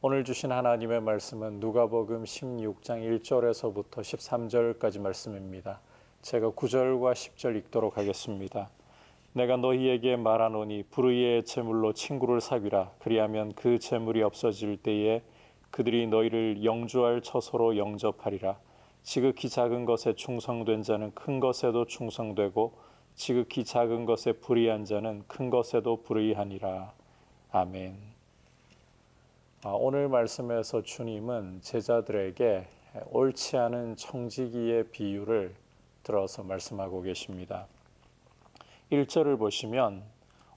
오늘 주신 하나님의 말씀은 누가복음 16장 1절에서부터 13절까지 말씀입니다. 제가 9절과 10절 읽도록 하겠습니다. 내가 너희에게 말하노니 불의의 제물로 친구를 사귀라. 그리하면 그 제물이 없어질 때에 그들이 너희를 영주할 처소로 영접하리라. 지극히 작은 것에 충성된 자는 큰 것에도 충성되고 지극히 작은 것에 불의한 자는 큰 것에도 불의하니라. 아멘. 오늘 말씀에서 주님은 제자들에게 옳지 않은 청지기의 비유를 들어서 말씀하고 계십니다. 1절을 보시면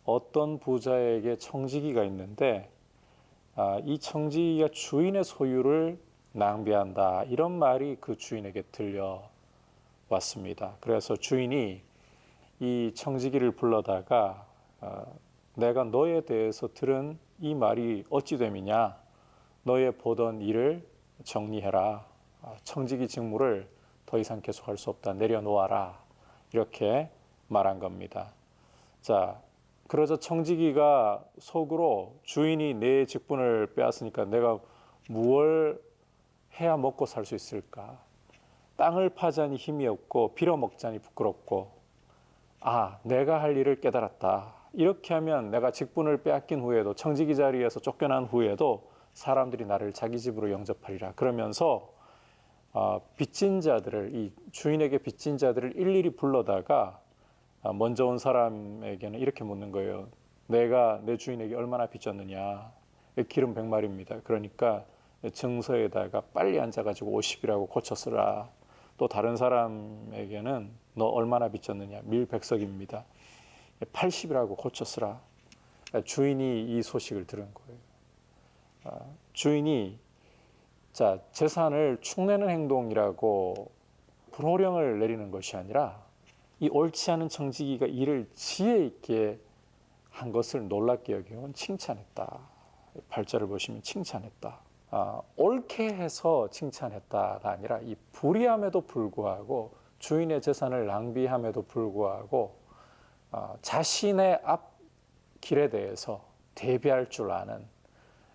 어떤 부자에게 청지기가 있는데 이 청지기가 주인의 소유를 낭비한다, 이런 말이 그 주인에게 들려왔습니다. 그래서 주인이 이 청지기를 불러다가 내가 너에 대해서 들은 이 말이 어찌 됨이냐, 너의 보던 일을 정리해라, 청지기 직무를 더 이상 계속할 수 없다, 내려놓아라, 이렇게 말한 겁니다. 자, 그러자 청지기가 속으로 주인이 내 직분을 빼앗으니까 내가 무엇을 해야 먹고 살 수 있을까, 땅을 파자니 힘이 없고 빌어먹자니 부끄럽고, 내가 할 일을 깨달았다, 이렇게 하면 내가 직분을 빼앗긴 후에도, 청지기 자리에서 쫓겨난 후에도 사람들이 나를 자기 집으로 영접하리라. 그러면서 빚진 자들을, 이 주인에게 빚진 자들을 일일이 불러다가 먼저 온 사람에게는 이렇게 묻는 거예요. 내가 내 주인에게 얼마나 빚졌느냐. 기름 100마리입니다. 그러니까 증서에다가 빨리 앉아가지고 50이라고 고쳐 쓰라. 또 다른 사람에게는 너 얼마나 빚졌느냐. 밀 100석입니다. 80이라고 고쳐 쓰라. 주인이 이 소식을 들은 거예요. 주인이 재산을 축내는 행동이라고 불호령을 내리는 것이 아니라 이 옳지 않은 청지기가 일을 지혜 있게 한 것을 놀랍게 여기고 칭찬했다. 8절을 보시면 칭찬했다. 옳게 해서 칭찬했다가 아니라 이 불의함에도 불구하고, 주인의 재산을 낭비함에도 불구하고 자신의 앞길에 대해서 대비할 줄 아는,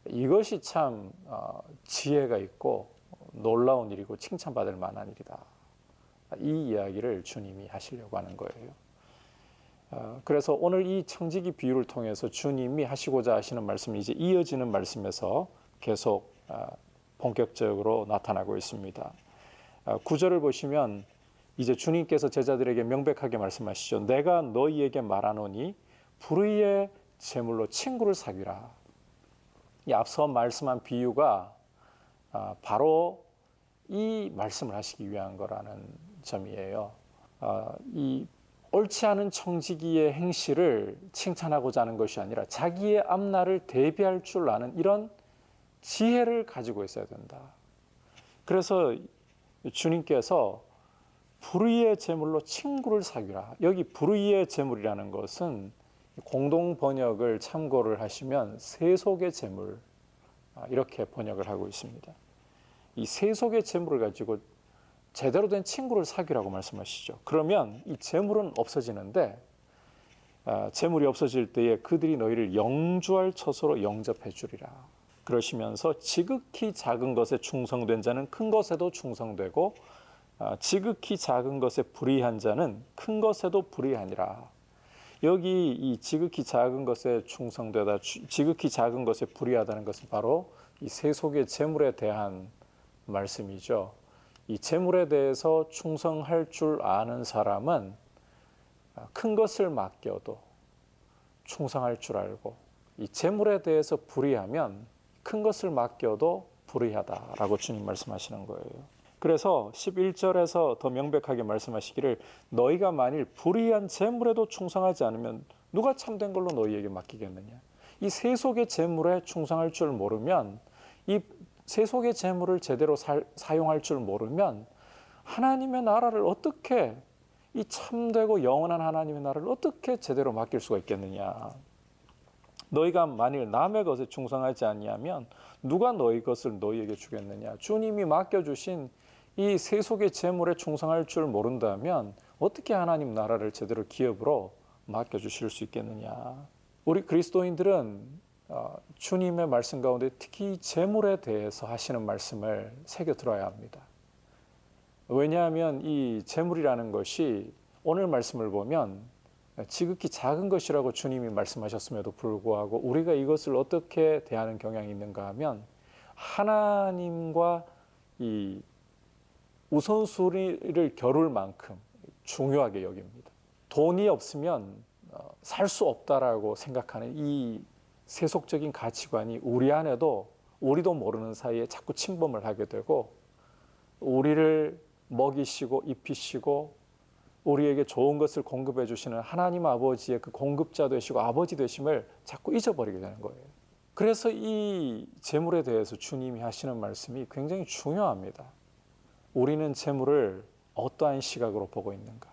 이것이 참 지혜가 있고 놀라운 일이고 칭찬받을 만한 일이다. 이 이야기를 주님이 하시려고 하는 거예요. 그래서 오늘 이 청지기 비유를 통해서 주님이 하시고자 하시는 말씀이 이제 이어지는 말씀에서 계속 본격적으로 나타나고 있습니다. 9절을 보시면 이제 주님께서 제자들에게 명백하게 말씀하시죠. 내가 너희에게 말하노니 불의의 제물로 친구를 사귀라. 이 앞서 말씀한 비유가 바로 이 말씀을 하시기 위한 거라는 점이에요. 이 옳지 않은 청지기의 행실을 칭찬하고자 하는 것이 아니라 자기의 앞날을 대비할 줄 아는 이런 지혜를 가지고 있어야 된다. 그래서 주님께서 불의의 제물로 친구를 사귀라. 여기 불의의 제물이라는 것은 공동 번역을 참고를 하시면 세속의 제물, 이렇게 번역을 하고 있습니다. 이 세속의 제물을 가지고 제대로 된 친구를 사귀라고 말씀하시죠. 그러면 이 제물은 없어지는데, 제물이 없어질 때에 그들이 너희를 영주할 처소로 영접해 주리라. 그러시면서 지극히 작은 것에 충성된 자는 큰 것에도 충성되고 지극히 작은 것에 불의한 자는 큰 것에도 불의하니라. 여기 이 지극히 작은 것에 충성되다, 지극히 작은 것에 불의하다는 것은 바로 이 세속의 재물에 대한 말씀이죠. 이 재물에 대해서 충성할 줄 아는 사람은 큰 것을 맡겨도 충성할 줄 알고, 이 재물에 대해서 불의하면 큰 것을 맡겨도 불의하다라고 주님 말씀하시는 거예요. 그래서 11절에서 더 명백하게 말씀하시기를, 너희가 만일 불의한 재물에도 충성하지 않으면 누가 참된 걸로 너희에게 맡기겠느냐. 이 세속의 재물에 충성할 줄 모르면, 이 세속의 재물을 제대로 사용할 줄 모르면 하나님의 나라를 어떻게, 이 참되고 영원한 하나님의 나라를 어떻게 제대로 맡길 수가 있겠느냐. 너희가 만일 남의 것에 충성하지 아니하면 누가 너희 것을 너희에게 주겠느냐. 주님이 맡겨주신 이 세속의 재물에 충성할 줄 모른다면 어떻게 하나님 나라를 제대로 기업으로 맡겨주실 수 있겠느냐. 우리 그리스도인들은 주님의 말씀 가운데 특히 재물에 대해서 하시는 말씀을 새겨 들어야 합니다. 왜냐하면 이 재물이라는 것이 오늘 말씀을 보면 지극히 작은 것이라고 주님이 말씀하셨음에도 불구하고 우리가 이것을 어떻게 대하는 경향이 있는가 하면 하나님과 이 우선순위를 겨룰 만큼 중요하게 여깁니다. 돈이 없으면 살 수 없다라고 생각하는 이 세속적인 가치관이 우리 안에도 우리도 모르는 사이에 자꾸 침범을 하게 되고 우리를 먹이시고 입히시고 우리에게 좋은 것을 공급해 주시는 하나님 아버지의 그 공급자 되시고 아버지 되심을 자꾸 잊어버리게 되는 거예요. 그래서 이 재물에 대해서 주님이 하시는 말씀이 굉장히 중요합니다. 우리는 재물을 어떠한 시각으로 보고 있는가?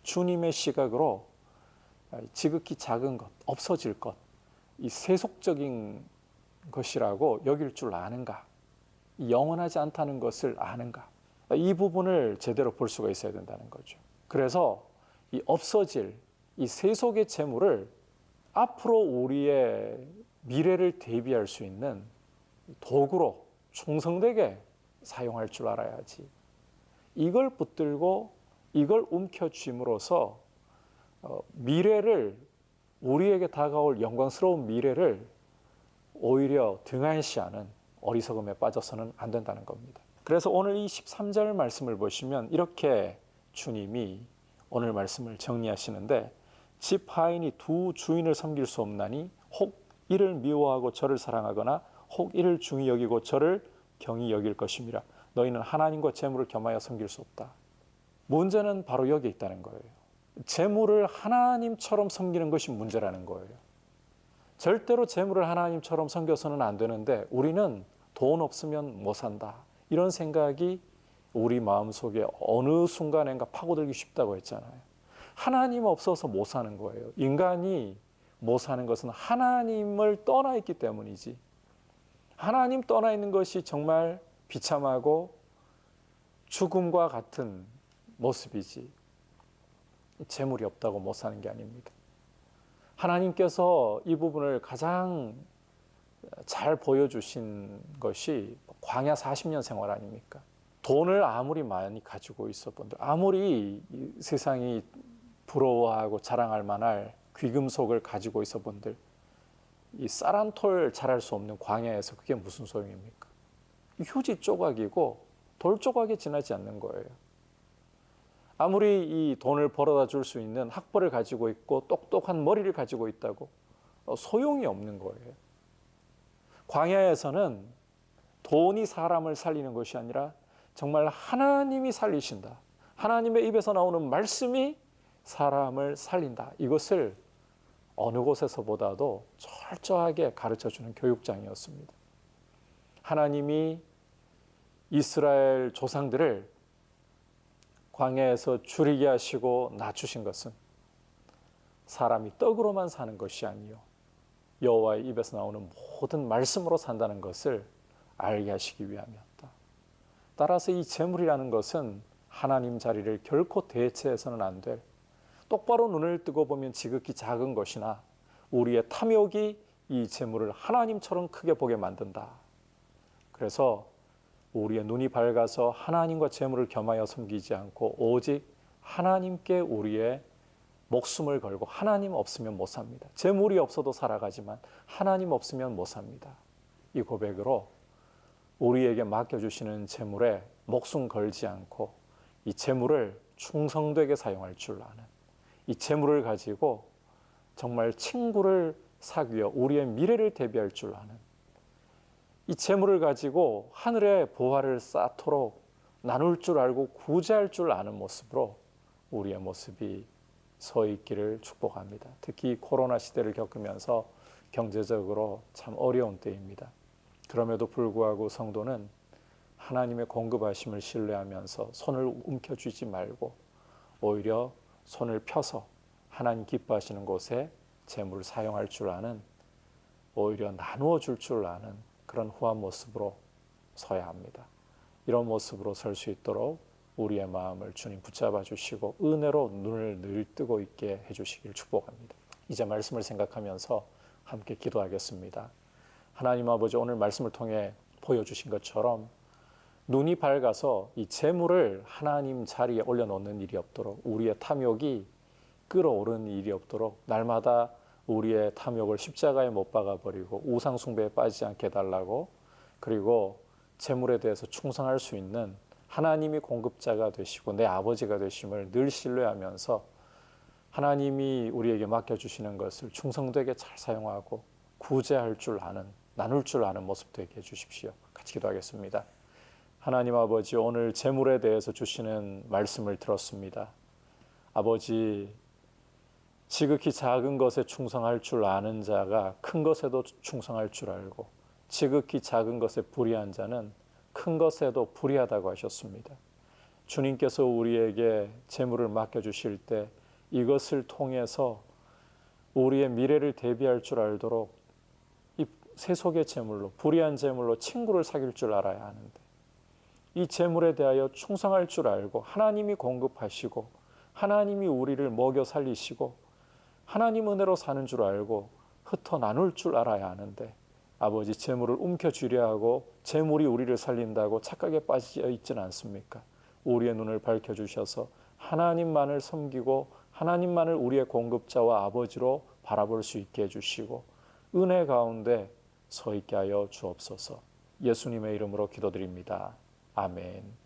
주님의 시각으로 지극히 작은 것, 없어질 것, 이 세속적인 것이라고 여길 줄 아는가? 영원하지 않다는 것을 아는가? 이 부분을 제대로 볼 수가 있어야 된다는 거죠. 그래서 이 없어질 이 세속의 재물을 앞으로 우리의 미래를 대비할 수 있는 도구로 충성되게 사용할 줄 알아야지. 이걸 붙들고 이걸 움켜쥐므로써 미래를 우리에게 다가올 영광스러운 미래를 오히려 등한시하는 어리석음에 빠져서는 안 된다는 겁니다. 그래서 오늘 이 13절 말씀을 보시면 이렇게 주님이 오늘 말씀을 정리하시는데 집 하인이 두 주인을 섬길 수 없나니 혹 이를 미워하고 저를 사랑하거나 혹 이를 중히 여기고 저를 경히 여길 것임이라. 너희는 하나님과 재물을 겸하여 섬길 수 없다. 문제는 바로 여기에 있다는 거예요. 재물을 하나님처럼 섬기는 것이 문제라는 거예요. 절대로 재물을 하나님처럼 섬겨서는 안 되는데 우리는 돈 없으면 못 산다. 이런 생각이 우리 마음속에 어느 순간인가 파고들기 쉽다고 했잖아요. 하나님 없어서 못 사는 거예요. 인간이 못 사는 것은 하나님을 떠나 있기 때문이지. 하나님 떠나 있는 것이 정말 비참하고 죽음과 같은 모습이지. 재물이 없다고 못 사는 게 아닙니다. 하나님께서 이 부분을 가장 잘 보여주신 것이 광야 40년 생활 아닙니까? 돈을 아무리 많이 가지고 있어 본들, 아무리 세상이 부러워하고 자랑할 만할 귀금속을 가지고 있어 본들, 이 쌀 한 톨 자랄 수 없는 광야에서 그게 무슨 소용입니까? 휴지 조각이고 돌 조각에 지나지 않는 거예요. 아무리 이 돈을 벌어다 줄 수 있는 학벌을 가지고 있고 똑똑한 머리를 가지고 있다고 소용이 없는 거예요. 광야에서는 돈이 사람을 살리는 것이 아니라 정말 하나님이 살리신다. 하나님의 입에서 나오는 말씀이 사람을 살린다. 이것을 어느 곳에서보다도 철저하게 가르쳐주는 교육장이었습니다. 하나님이 이스라엘 조상들을 광야에서 줄이게 하시고 낮추신 것은 사람이 떡으로만 사는 것이 아니요 여호와의 입에서 나오는 모든 말씀으로 산다는 것을 알게 하시기 위함이었다. 따라서 이 재물이라는 것은 하나님 자리를 결코 대체해서는 안 될, 똑바로 눈을 뜨고 보면 지극히 작은 것이나 우리의 탐욕이 이 재물을 하나님처럼 크게 보게 만든다. 그래서 우리의 눈이 밝아서 하나님과 재물을 겸하여 섬기지 않고 오직 하나님께 우리의 목숨을 걸고 하나님 없으면 못 삽니다. 재물이 없어도 살아가지만 하나님 없으면 못 삽니다. 이 고백으로 우리에게 맡겨주시는 재물에 목숨 걸지 않고 이 재물을 충성되게 사용할 줄 아는, 이 재물을 가지고 정말 친구를 사귀어 우리의 미래를 대비할 줄 아는, 이 재물을 가지고 하늘의 보화를 쌓도록 나눌 줄 알고 구제할 줄 아는 모습으로 우리의 모습이 서 있기를 축복합니다. 특히 코로나 시대를 겪으면서 경제적으로 참 어려운 때입니다. 그럼에도 불구하고 성도는 하나님의 공급하심을 신뢰하면서 손을 움켜쥐지 말고 오히려 손을 펴서 하나님 기뻐하시는 곳에 재물을 사용할 줄 아는, 오히려 나누어 줄 아는 그런 후한 모습으로 서야 합니다. 이런 모습으로 설 수 있도록 우리의 마음을 주님 붙잡아 주시고 은혜로 눈을 늘 뜨고 있게 해주시길 축복합니다. 이제 말씀을 생각하면서 함께 기도하겠습니다. 하나님 아버지 오늘 말씀을 통해 보여주신 것처럼 눈이 밝아서 이 재물을 하나님 자리에 올려놓는 일이 없도록, 우리의 탐욕이 끌어오르는 일이 없도록 날마다 우리의 탐욕을 십자가에 못 박아버리고 우상 숭배에 빠지지 않게 해달라고, 그리고 재물에 대해서 충성할 수 있는 하나님이 공급자가 되시고 내 아버지가 되심을 늘 신뢰하면서 하나님이 우리에게 맡겨주시는 것을 충성되게 잘 사용하고 구제할 줄 아는, 나눌 줄 아는 모습 되게 해주십시오. 같이 기도하겠습니다. 하나님 아버지, 오늘 재물에 대해서 주시는 말씀을 들었습니다. 아버지, 지극히 작은 것에 충성할 줄 아는 자가 큰 것에도 충성할 줄 알고, 지극히 작은 것에 불의한 자는 큰 것에도 불의하다고 하셨습니다. 주님께서 우리에게 재물을 맡겨주실 때 이것을 통해서 우리의 미래를 대비할 줄 알도록 이 세속의 재물로, 불의한 재물로 친구를 사귈 줄 알아야 하는데, 이 재물에 대하여 충성할 줄 알고 하나님이 공급하시고 하나님이 우리를 먹여 살리시고 하나님 은혜로 사는 줄 알고 흩어 나눌 줄 알아야 하는데, 아버지 재물을 움켜쥐려 하고 재물이 우리를 살린다고 착각에 빠져 있지는 않습니까? 우리의 눈을 밝혀주셔서 하나님만을 섬기고 하나님만을 우리의 공급자와 아버지로 바라볼 수 있게 해주시고 은혜 가운데 서 있게 하여 주옵소서. 예수님의 이름으로 기도드립니다. 아멘.